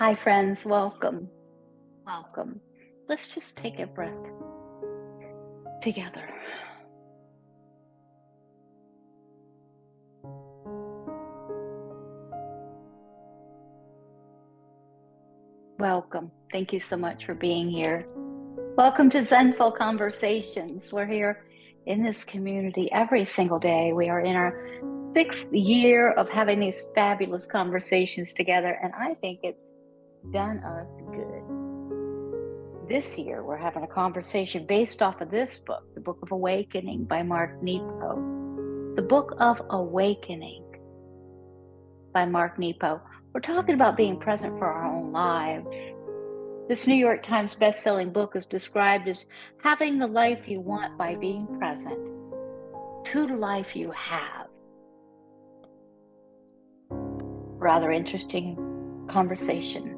Hi, friends. Welcome. Welcome. Let's just take a breath together. Welcome. Thank you so much for being here. Welcome to Zenful Conversations. We're here in this community every single day. We are in our 6th year of having these fabulous conversations together, and I think it's done us good. This year, we're having a conversation based off of this book, the Book of Awakening by Mark Nepo. The Book of Awakening by Mark Nepo. We're talking about being present for our own lives. This New York Times best-selling book is described as having the life you want by being present to the life you have. Rather interesting conversation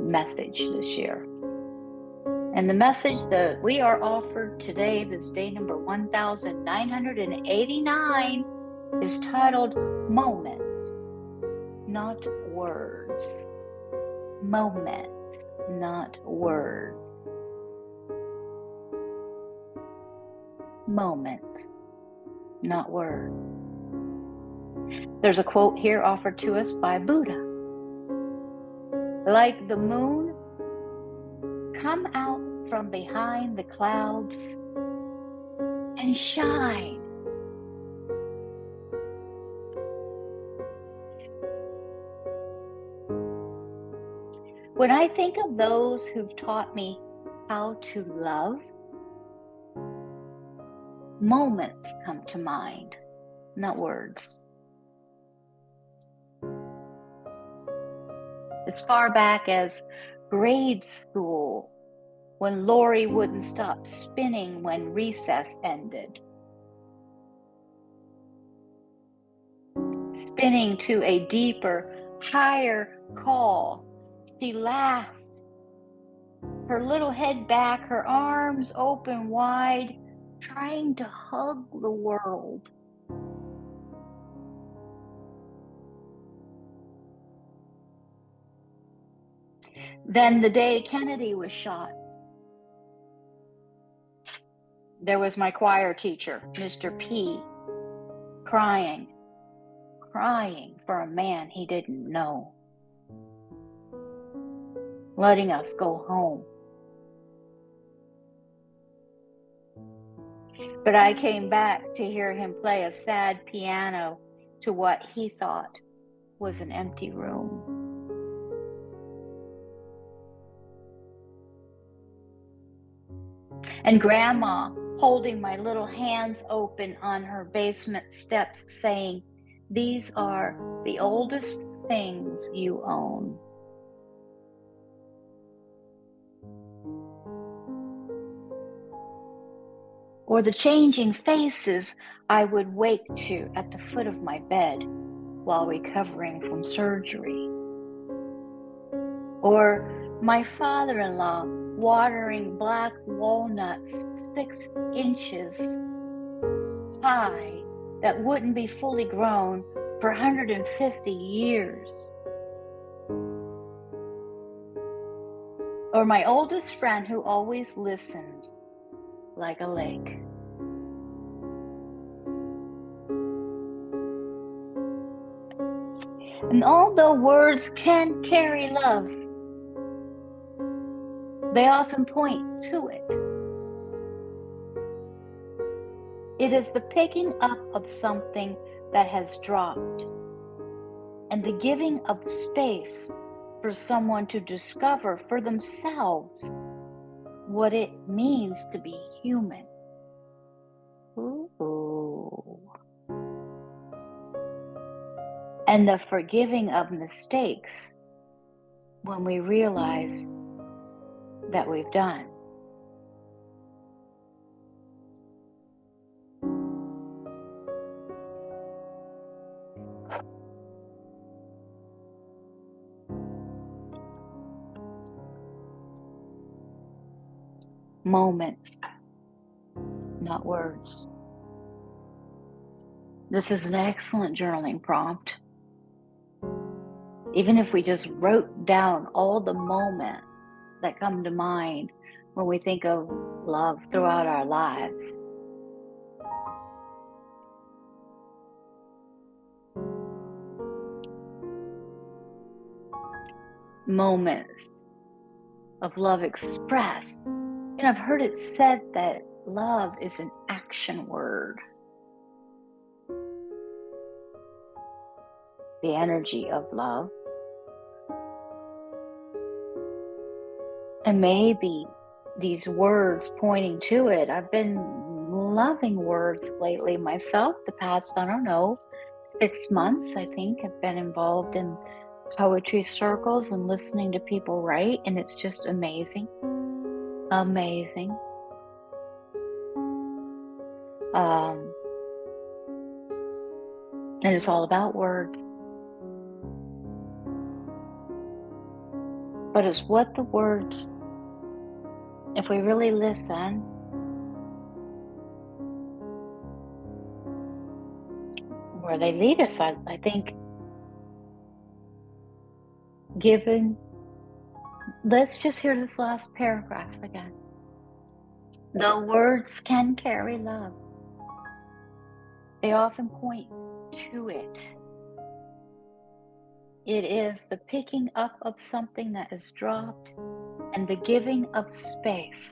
message this year. And the message that we are offered today, this day number 1989, is titled Moments, Not Words. Moments, not words. Moments, not words. There's a quote here offered to us by Buddha. Like the moon, come out from behind the clouds and shine. When I think of those who've taught me how to love, moments come to mind, not words. As far back as grade school, when Lori wouldn't stop spinning when recess ended. Spinning to a deeper, higher call. She laughed, her little head back, her arms open wide, trying to hug the world. Then the day Kennedy was shot, there was my choir teacher, Mr. P, crying for a man he didn't know, letting us go home. But I came back to hear him play a sad piano to what he thought was an empty room. And Grandma holding my little hands open on her basement steps, saying, "These are the oldest things you own." Or the changing faces I would wake to at the foot of my bed while recovering from surgery. Or my father-in-law watering black walnuts 6 inches high that wouldn't be fully grown for 150 years. Or my oldest friend who always listens like a lake. And although words can carry love, they often point to it. It is the picking up of something that has dropped and the giving of space for someone to discover for themselves what it means to be human. Ooh. And the forgiving of mistakes when we realize that we've done. Moments, not words. This is an excellent journaling prompt. Even if we just wrote down all the moments that come to mind when we think of love throughout our lives. Moments of love expressed. And I've heard it said that love is an action word. The energy of love. And maybe these words pointing to it. I've been loving words lately myself. The past, 6 months, I think, have been involved in poetry circles and listening to people write. And it's just amazing. Amazing. And it's all about words. But it's what the words, if we really listen, where they lead us, I think, let's just hear this last paragraph again. The words can carry love. They often point to it. It is the picking up of something that is dropped and the giving of space.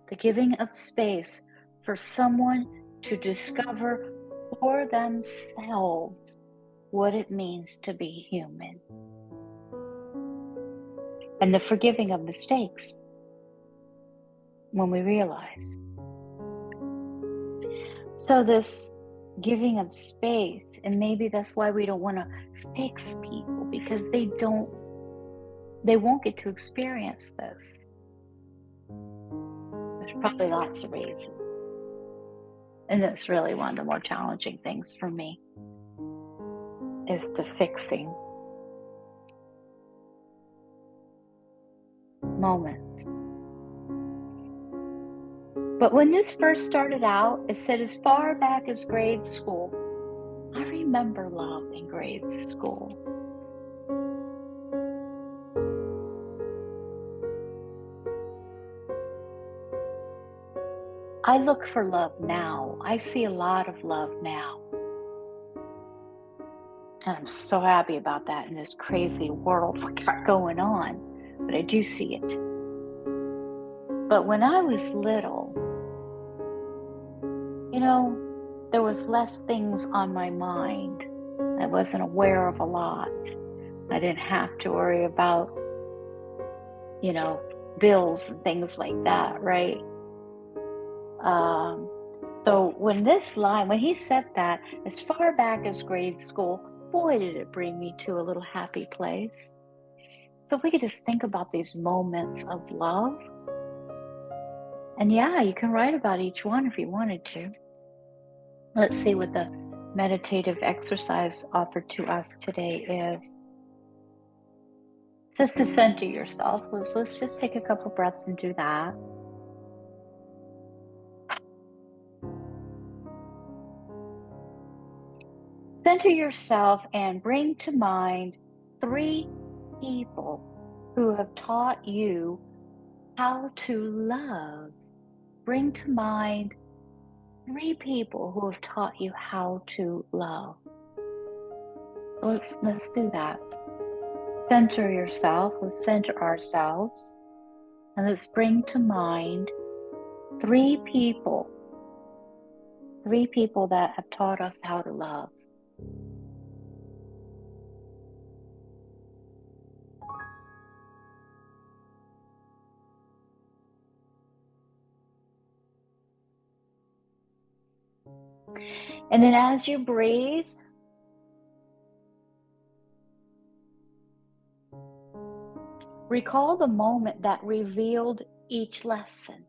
The giving of space for someone to discover for themselves what it means to be human. And the forgiving of mistakes when we realize. So this giving of space, and maybe that's why we don't want to fix people, because they won't get to experience this. There's probably lots of reasons. And that's really one of the more challenging things for me, is the fixing moments. But when this first started out, it said as far back as grade school. I remember love in grade school. I look for love now. I see a lot of love now. And I'm so happy about that in this crazy world we got going on. But I do see it. But when I was little, there was less things on my mind. I wasn't aware of a lot. I didn't have to worry about, bills and things like that, right? So when he said that, as far back as grade school, boy, did it bring me to a little happy place. So if we could just think about these moments of love. And yeah, you can write about each one if you wanted to. Let's see what the meditative exercise offered to us today is. Just to center yourself. Let's just take a couple breaths and do that. Center yourself and bring to mind 3 people who have taught you how to love. Bring to mind 3 people who have taught you how to love. Let's do that. Center yourself. Let's center ourselves. And let's bring to mind 3 people. 3 people that have taught us how to love. And then as you breathe, recall the moment that revealed each lesson.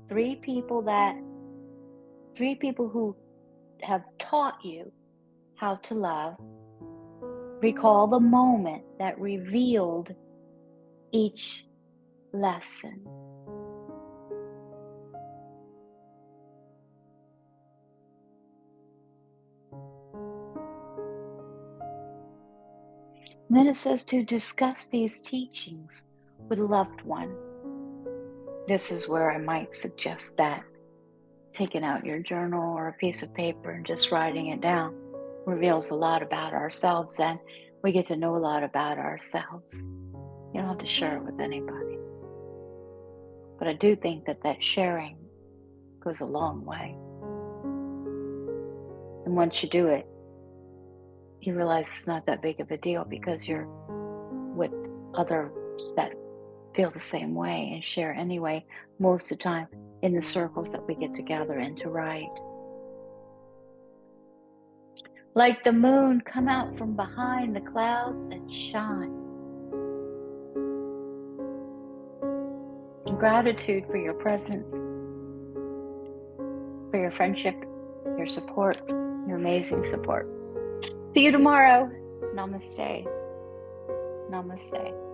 3 people who have taught you how to love. Recall the moment that revealed each lesson. And then it says to discuss these teachings with a loved one. This is where I might suggest that taking out your journal or a piece of paper and just writing it down reveals a lot about ourselves, and we get to know a lot about ourselves. You don't have to share it with anybody. But I do think that sharing goes a long way. And once you do it, you realize it's not that big of a deal because you're with others that feel the same way and share anyway, most of the time in the circles that we get together in to write. Like the moon, come out from behind the clouds and shine. Gratitude for your presence, for your friendship, your support, your amazing support. See you tomorrow. Namaste. Namaste.